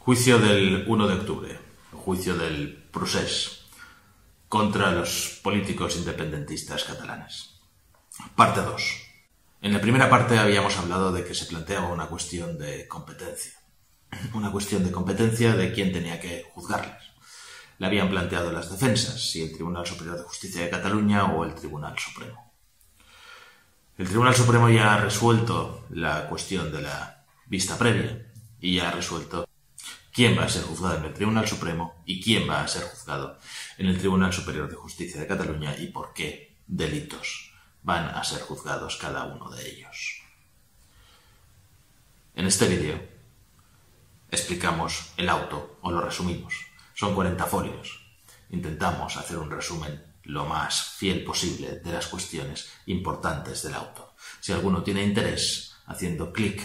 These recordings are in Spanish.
Juicio del 1 de octubre, juicio del procés contra los políticos independentistas catalanes. Parte 2. En la primera parte habíamos hablado de que se planteaba una cuestión de competencia. Una cuestión de competencia de quién tenía que juzgarles. La habían planteado las defensas, si el Tribunal Superior de Justicia de Cataluña o el Tribunal Supremo. El Tribunal Supremo ya ha resuelto la cuestión de la vista previa y ya ha resuelto quién va a ser juzgado en el Tribunal Supremo y quién va a ser juzgado en el Tribunal Superior de Justicia de Cataluña y por qué delitos van a ser juzgados cada uno de ellos. En este vídeo explicamos el auto o lo resumimos. Son 40 folios. Intentamos hacer un resumen lo más fiel posible de las cuestiones importantes del auto. Si alguno tiene interés, haciendo clic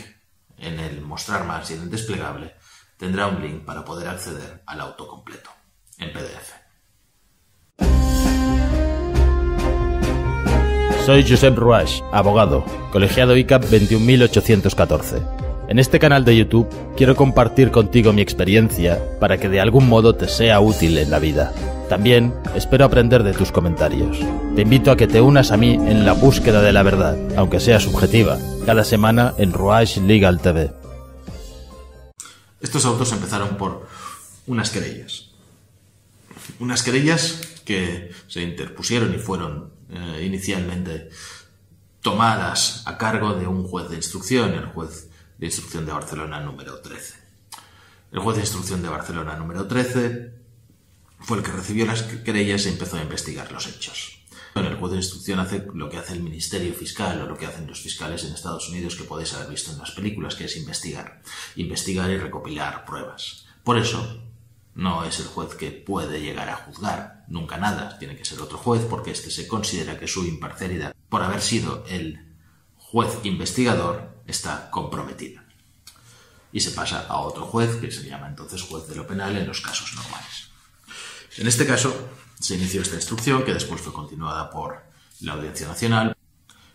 en el mostrar más y en el desplegable, tendrá un link para poder acceder al auto completo, en PDF. Soy Josep Ruaix, abogado, colegiado ICAP 21814. En este canal de YouTube quiero compartir contigo mi experiencia para que de algún modo te sea útil en la vida. También espero aprender de tus comentarios. Te invito a que te unas a mí en la búsqueda de la verdad, aunque sea subjetiva, cada semana en Ruaix Legal TV. Estos autos empezaron por unas querellas. Unas querellas que se interpusieron y fueron inicialmente tomadas a cargo de un juez de instrucción, el juez de instrucción de Barcelona número 13. El juez de instrucción de Barcelona número 13 fue el que recibió las querellas y empezó a investigar los hechos. Bueno, el juez de instrucción hace lo que hace el Ministerio Fiscal o lo que hacen los fiscales en Estados Unidos, que podéis haber visto en las películas, que es investigar. Investigar y recopilar pruebas. Por eso, no es el juez que puede llegar a juzgar nunca nada. Tiene que ser otro juez porque este se considera que su imparcialidad, por haber sido el juez investigador, está comprometida. Y se pasa a otro juez, que se llama entonces juez de lo penal en los casos normales. En este caso, se inició esta instrucción, que después fue continuada por la Audiencia Nacional,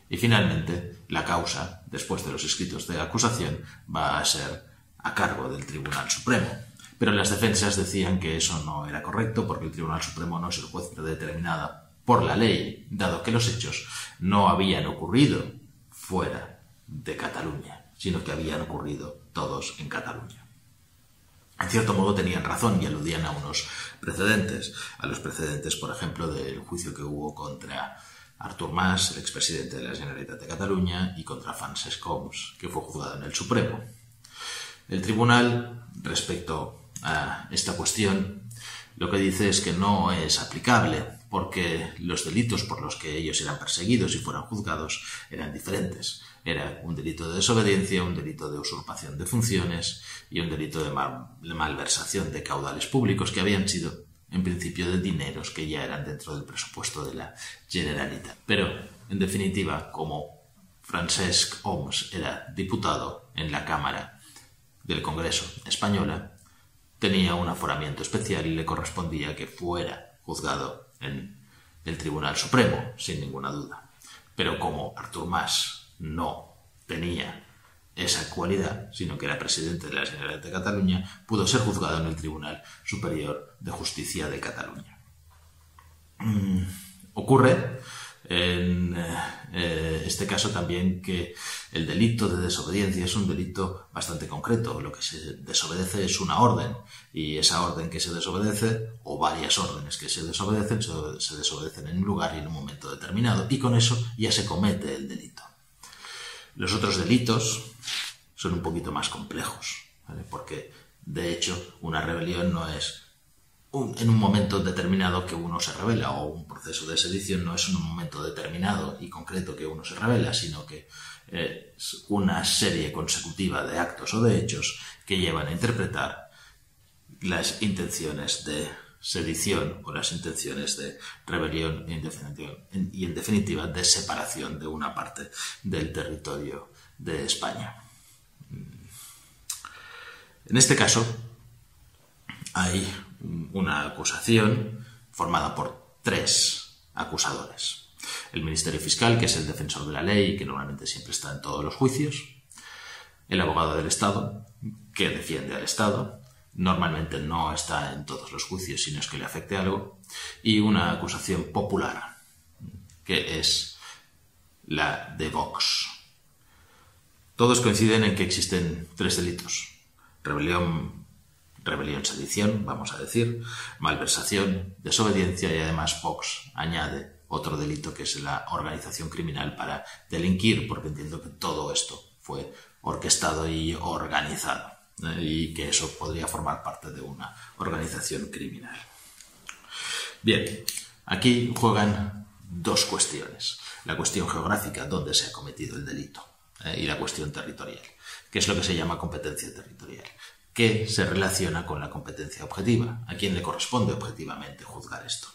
y finalmente la causa, después de los escritos de acusación, va a ser a cargo del Tribunal Supremo. Pero las defensas decían que eso no era correcto porque el Tribunal Supremo no es el juez predeterminado por la ley, dado que los hechos no habían ocurrido fuera de Cataluña, sino que habían ocurrido todos en Cataluña. En cierto modo tenían razón y aludían a unos precedentes, a los precedentes, por ejemplo, del juicio que hubo contra Artur Mas, el expresidente de la Generalitat de Cataluña, y contra Francesc Homs, que fue juzgado en el Supremo. El tribunal, respecto a esta cuestión, lo que dice es que no es aplicable porque los delitos por los que ellos eran perseguidos y fueran juzgados eran diferentes. Era un delito de desobediencia, un delito de usurpación de funciones y un delito de malversación de caudales públicos que habían sido, en principio, de dineros que ya eran dentro del presupuesto de la Generalitat. Pero, en definitiva, como Francesc Homs era diputado en la Cámara del Congreso española, tenía un aforamiento especial y le correspondía que fuera juzgado en el Tribunal Supremo, sin ninguna duda. Pero como Artur Mas no tenía esa cualidad, sino que era presidente de la Generalitat de Cataluña, pudo ser juzgado en el Tribunal Superior de Justicia de Cataluña. Ocurre en este caso también que el delito de desobediencia es un delito bastante concreto. Lo que se desobedece es una orden, y esa orden que se desobedece, o varias órdenes que se desobedecen en un lugar y en un momento determinado, y con eso ya se comete el delito. Los otros delitos son un poquito más complejos, ¿vale? Porque, de hecho, una rebelión no es en un momento determinado que uno se rebela, o un proceso de sedición no es en un momento determinado y concreto que uno se rebela, sino que es una serie consecutiva de actos o de hechos que llevan a interpretar las intenciones de sedición o las intenciones de rebelión y, en definitiva, de separación de una parte del territorio de España. En este caso, hay una acusación formada por 3 acusadores. El Ministerio Fiscal, que es el defensor de la ley, que normalmente siempre está en todos los juicios. El abogado del Estado, que defiende al Estado. normalmente no está en todos los juicios, sino es que le afecte algo, y una acusación popular, que es la de Vox. Todos coinciden en que existen 3 delitos: rebelión, sedición, vamos a decir, malversación, desobediencia, y además Vox añade otro delito, que es la organización criminal para delinquir, porque entiendo que todo esto fue orquestado y organizado, y que eso podría formar parte de una organización criminal. Bien, aquí juegan 2 cuestiones: la cuestión geográfica, donde se ha cometido el delito, y la cuestión territorial, que es lo que se llama competencia territorial, que se relaciona con la competencia objetiva. ¿A quién le corresponde objetivamente juzgar esto?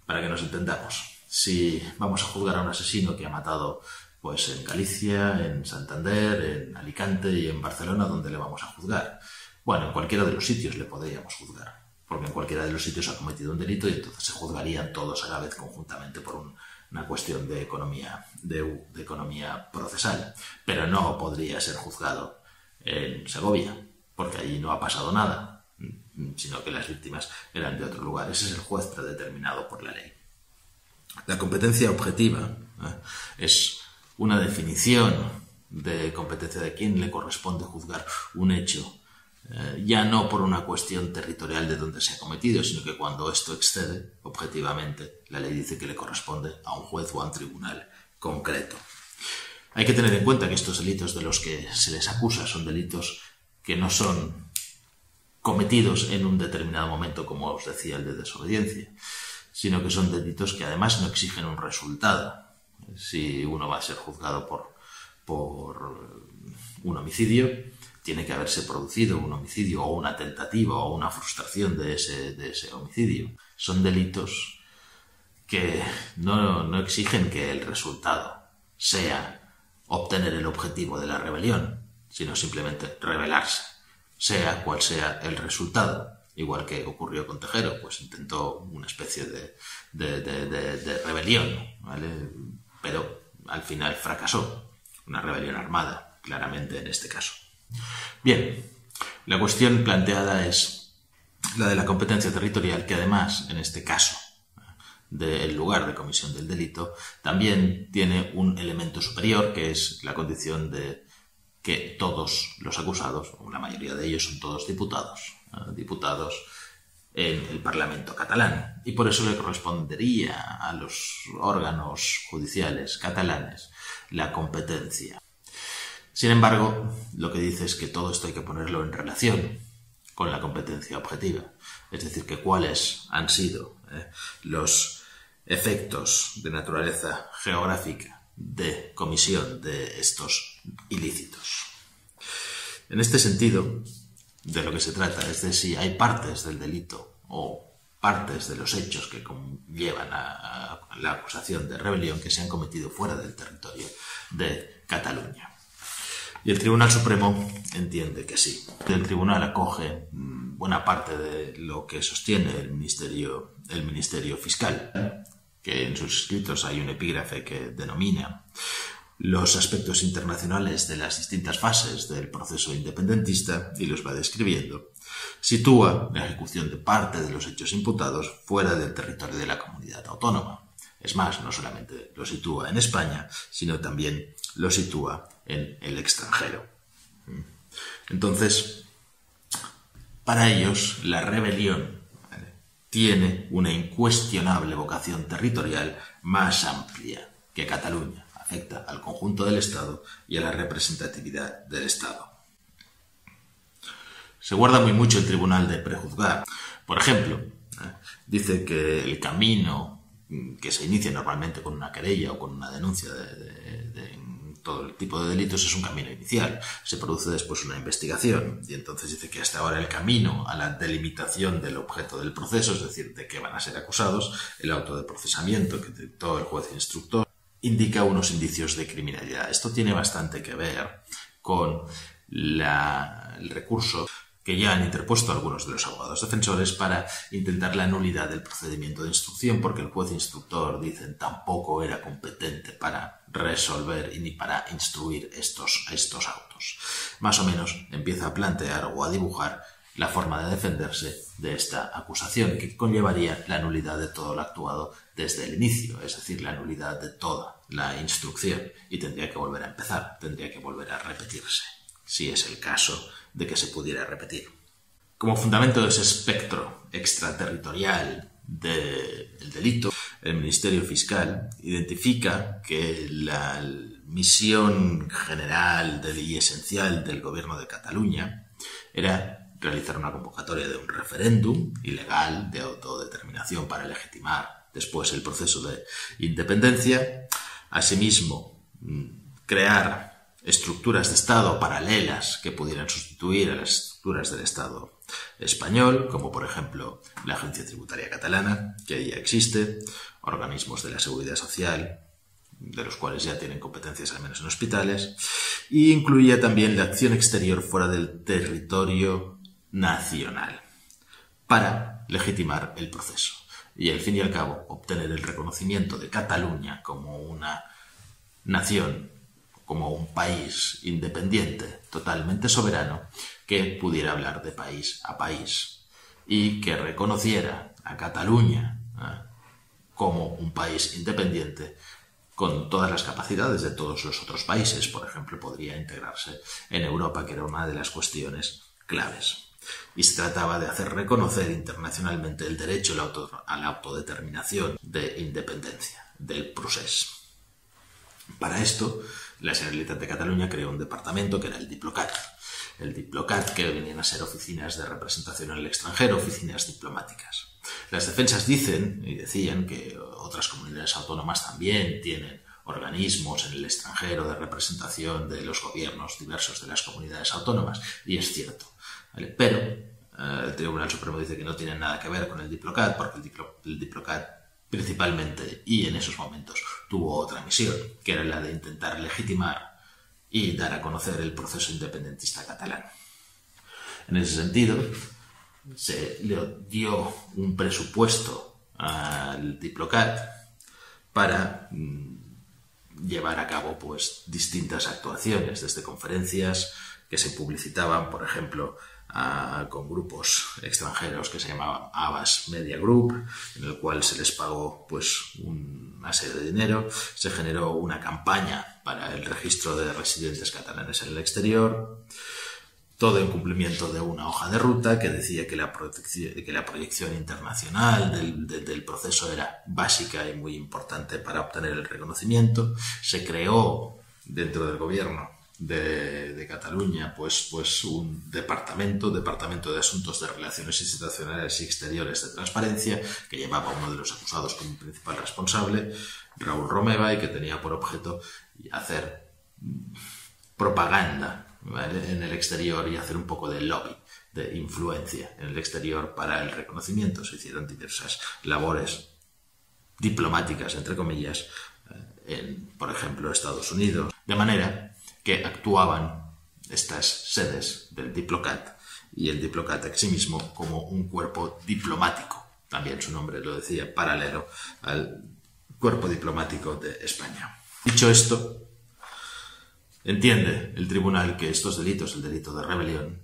Para que nos entendamos, si vamos a juzgar a un asesino que ha matado pues en Galicia, en Santander, en Alicante y en Barcelona, ¿dónde le vamos a juzgar? Bueno, en cualquiera de los sitios le podríamos juzgar, porque en cualquiera de los sitios ha cometido un delito y entonces se juzgarían todos a la vez conjuntamente por una cuestión de economía procesal. Pero no podría ser juzgado en Segovia, porque allí no ha pasado nada, sino que las víctimas eran de otro lugar. Ese es el juez predeterminado por la ley. La competencia objetiva es una definición de competencia de quién le corresponde juzgar un hecho, ya no por una cuestión territorial de dónde se ha cometido, sino que cuando esto excede, objetivamente, la ley dice que le corresponde a un juez o a un tribunal concreto. Hay que tener en cuenta que estos delitos de los que se les acusa son delitos que no son cometidos en un determinado momento, como os decía el de desobediencia, sino que son delitos que además no exigen un resultado. Si uno va a ser juzgado por un homicidio, tiene que haberse producido un homicidio o una tentativa o una frustración de ese homicidio. Son delitos que no exigen que el resultado sea obtener el objetivo de la rebelión, sino simplemente rebelarse, sea cual sea el resultado. Igual que ocurrió con Tejero, pues intentó una especie de rebelión, ¿vale? Pero al final fracasó. Una rebelión armada, claramente en este caso. Bien, la cuestión planteada es la de la competencia territorial, que además, en este caso del lugar de comisión del delito, también tiene un elemento superior, que es la condición de que todos los acusados, o la mayoría de ellos, son todos diputados en el Parlamento catalán, y por eso le correspondería a los órganos judiciales catalanes la competencia. Sin embargo, lo que dice es que todo esto hay que ponerlo en relación con la competencia objetiva, es decir, que cuáles han sido los efectos de naturaleza geográfica de comisión de estos ilícitos. En este sentido, de lo que se trata es de si hay partes del delito o partes de los hechos que llevan a la acusación de rebelión que se han cometido fuera del territorio de Cataluña. Y el Tribunal Supremo entiende que sí. El tribunal acoge buena parte de lo que sostiene el Ministerio Fiscal, que en sus escritos hay un epígrafe que denomina los aspectos internacionales de las distintas fases del proceso independentista y los va describiendo. Sitúa la ejecución de parte de los hechos imputados fuera del territorio de la comunidad autónoma. Es más, no solamente lo sitúa en España, sino también lo sitúa en el extranjero. Entonces, para ellos, la rebelión tiene una incuestionable vocación territorial más amplia que Cataluña. Afecta al conjunto del Estado y a la representatividad del Estado. Se guarda muy mucho el tribunal de prejuzgar. Por ejemplo, dice que el camino que se inicia normalmente con una querella o con una denuncia de todo el tipo de delitos es un camino inicial. Se produce después una investigación y entonces dice que hasta ahora el camino a la delimitación del objeto del proceso, es decir, de qué van a ser acusados, el auto de procesamiento que dictó el juez instructor, indica unos indicios de criminalidad. Esto tiene bastante que ver con el recurso que ya han interpuesto algunos de los abogados defensores para intentar la nulidad del procedimiento de instrucción, porque el juez instructor, dicen, tampoco era competente para resolver y ni para instruir estos autos. Más o menos empieza a plantear o a dibujar la forma de defenderse de esta acusación, que conllevaría la nulidad de todo lo actuado desde el inicio, es decir, la nulidad de toda la instrucción, y tendría que volver a empezar, tendría que volver a repetirse, si es el caso de que se pudiera repetir. Como fundamento de ese espectro extraterritorial del delito, el Ministerio Fiscal identifica que la misión general y esencial del Gobierno de Cataluña era realizar una convocatoria de un referéndum ilegal de autodeterminación para legitimar después el proceso de independencia. Asimismo, crear estructuras de Estado paralelas que pudieran sustituir a las estructuras del Estado español, como por ejemplo la Agencia Tributaria Catalana, que ya existe, organismos de la Seguridad Social, de los cuales ya tienen competencias al menos en hospitales, y incluía también la acción exterior fuera del territorio nacional para legitimar el proceso y al fin y al cabo obtener el reconocimiento de Cataluña como una nación, como un país independiente, totalmente soberano, que pudiera hablar de país a país y que reconociera a Cataluña como un país independiente con todas las capacidades de todos los otros países. Por ejemplo, podría integrarse en Europa, que era una de las cuestiones claves. Y se trataba de hacer reconocer internacionalmente el derecho a la autodeterminación de independencia del procés. Para esto, la Generalitat de Cataluña creó un departamento que era el Diplocat. El Diplocat, que venían a ser oficinas de representación en el extranjero, oficinas diplomáticas. Las defensas dicen y decían que otras comunidades autónomas también tienen organismos en el extranjero de representación de los gobiernos diversos de las comunidades autónomas, y es cierto. ¿Vale? Pero el Tribunal Supremo dice que no tiene nada que ver con el Diplocat, porque el Diplocat principalmente y en esos momentos tuvo otra misión, que era la de intentar legitimar y dar a conocer el proceso independentista catalán. En ese sentido, se le dio un presupuesto al Diplocat para llevar a cabo distintas actuaciones, desde conferencias que se publicitaban, por ejemplo, con grupos extranjeros que se llamaban Abbas Media Group, en el cual se les pagó una serie de dinero. Se generó una campaña para el registro de residentes catalanes en el exterior, todo en cumplimiento de una hoja de ruta que decía que la proyección internacional del proceso era básica y muy importante para obtener el reconocimiento. Se creó dentro del gobierno de Cataluña un departamento de Asuntos de Relaciones Institucionales y Exteriores de Transparencia, que llevaba a uno de los acusados como principal responsable, Raúl Romeva, y que tenía por objeto hacer propaganda, ¿vale?, en el exterior y hacer un poco de lobby, de influencia en el exterior para el reconocimiento. Se hicieron diversas labores diplomáticas, entre comillas, por ejemplo, Estados Unidos, de manera que actuaban estas sedes del Diplocat y el Diplocat en sí mismo como un cuerpo diplomático, también su nombre lo decía, paralelo al cuerpo diplomático de España. Dicho esto, entiende el tribunal que estos delitos, el delito de rebelión,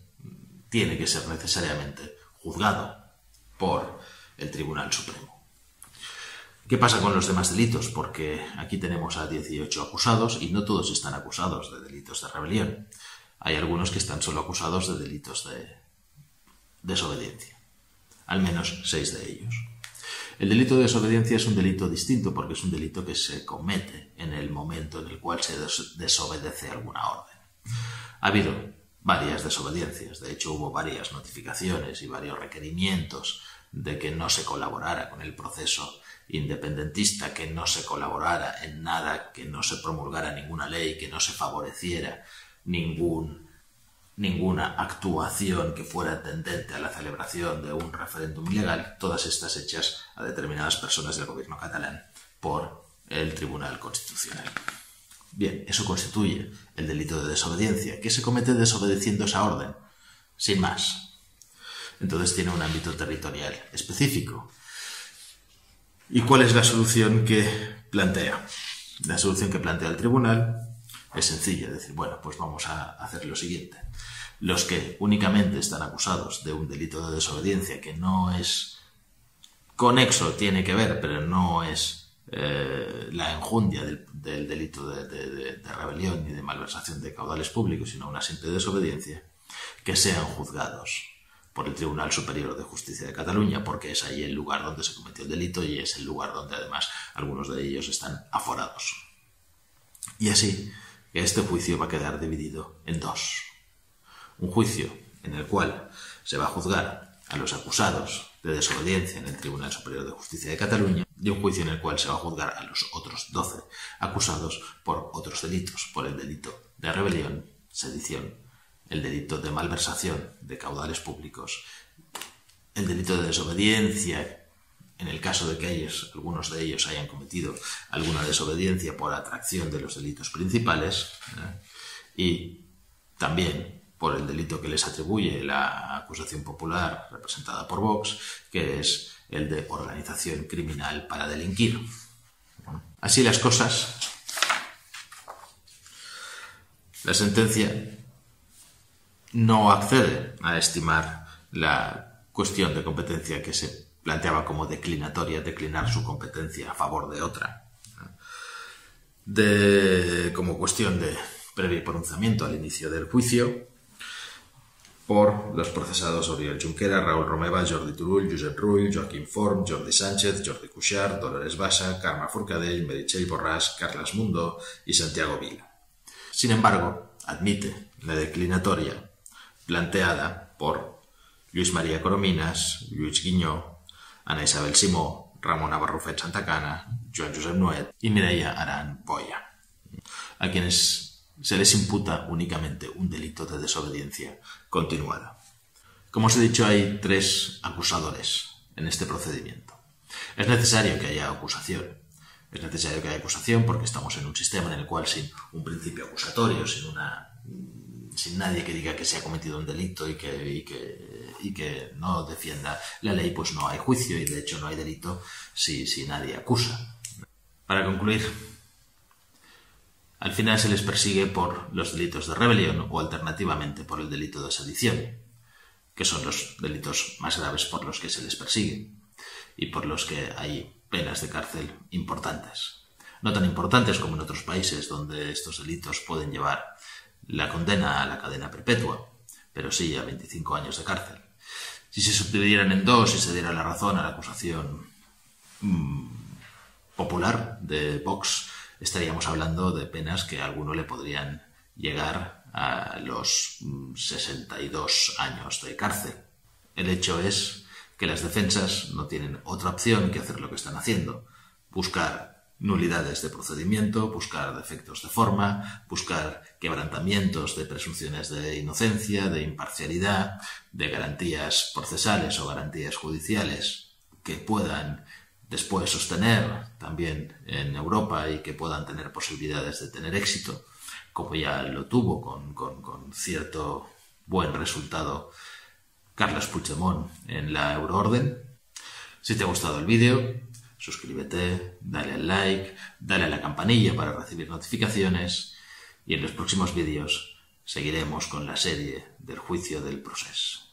tiene que ser necesariamente juzgado por el Tribunal Supremo. ¿Qué pasa con los demás delitos? Porque aquí tenemos a 18 acusados y no todos están acusados de delitos de rebelión. Hay algunos que están solo acusados de delitos de desobediencia. Al menos 6 de ellos. El delito de desobediencia es un delito distinto porque es un delito que se comete en el momento en el cual se desobedece alguna orden. Ha habido varias desobediencias. De hecho, hubo varias notificaciones y varios requerimientos de que no se colaborara con el proceso independentista, que no se colaborara en nada, que no se promulgara ninguna ley, que no se favoreciera ninguna actuación que fuera tendente a la celebración de un referéndum ilegal, todas estas hechas a determinadas personas del gobierno catalán por el Tribunal Constitucional. Bien, eso constituye el delito de desobediencia, que se comete desobedeciendo esa orden, sin más. Entonces tiene un ámbito territorial específico. ¿Y cuál es la solución que plantea? La solución que plantea el tribunal es sencilla, es decir, bueno, pues vamos a hacer lo siguiente. Los que únicamente están acusados de un delito de desobediencia que no es conexo, tiene que ver, pero no es la enjundia del delito de rebelión y de malversación de caudales públicos, sino una simple desobediencia, que sean juzgados por el Tribunal Superior de Justicia de Cataluña, porque es ahí el lugar donde se cometió el delito y es el lugar donde además algunos de ellos están aforados. Y así que este juicio va a quedar dividido en dos. Un juicio en el cual se va a juzgar a los acusados de desobediencia en el Tribunal Superior de Justicia de Cataluña y un juicio en el cual se va a juzgar a los otros 12 acusados por otros delitos, por el delito de rebelión, sedición, el delito de malversación de caudales públicos, el delito de desobediencia en el caso de que algunos de ellos hayan cometido alguna desobediencia por atracción de los delitos principales, y también por el delito que les atribuye la acusación popular representada por Vox, que es el de organización criminal para delinquir. Así las cosas, la sentencia no accede a estimar la cuestión de competencia que se planteaba como declinatoria, declinar su competencia a favor de otra, como cuestión de previo pronunciamiento al inicio del juicio, por los procesados Oriol Junquera, Raúl Romeva, Jordi Turull, Josep Rull, Joaquim Forn, Jordi Sánchez, Jordi Cuixart, Dolores Bassa, Carme Forcadell, Meritxell Borràs, Carles Mundó y Santiago Vila. Sin embargo, admite la declinatoria planteada por Lluís María Corominas, Lluís Guiñó, Ana Isabel Simó, Ramona Barrufet Santacana, Joan Josep Nuet y Mireia Arán Boya, a quienes se les imputa únicamente un delito de desobediencia continuada. Como os he dicho, hay 3 acusadores en este procedimiento. Es necesario que haya acusación. Es necesario que haya acusación porque estamos en un sistema en el cual sin un principio acusatorio, sin nadie que diga que se ha cometido un delito y que no defienda la ley, pues no hay juicio y de hecho no hay delito si nadie acusa. Para concluir, al final se les persigue por los delitos de rebelión o alternativamente por el delito de sedición, que son los delitos más graves por los que se les persigue y por los que hay penas de cárcel importantes. No tan importantes como en otros países donde estos delitos pueden llevar la condena a la cadena perpetua, pero sí a 25 años de cárcel. Si se subdividieran en dos y se diera la razón a la acusación popular de Vox, estaríamos hablando de penas que a alguno le podrían llegar a los 62 años de cárcel. El hecho es que las defensas no tienen otra opción que hacer lo que están haciendo: buscar nulidades de procedimiento, buscar defectos de forma, buscar quebrantamientos de presunciones de inocencia, de imparcialidad, de garantías procesales o garantías judiciales que puedan después sostener también en Europa y que puedan tener posibilidades de tener éxito, como ya lo tuvo con cierto buen resultado Carles Puigdemont en la Euroorden. Si te ha gustado el vídeo, suscríbete, dale al like, dale a la campanilla para recibir notificaciones y en los próximos vídeos seguiremos con la serie del juicio del Procés.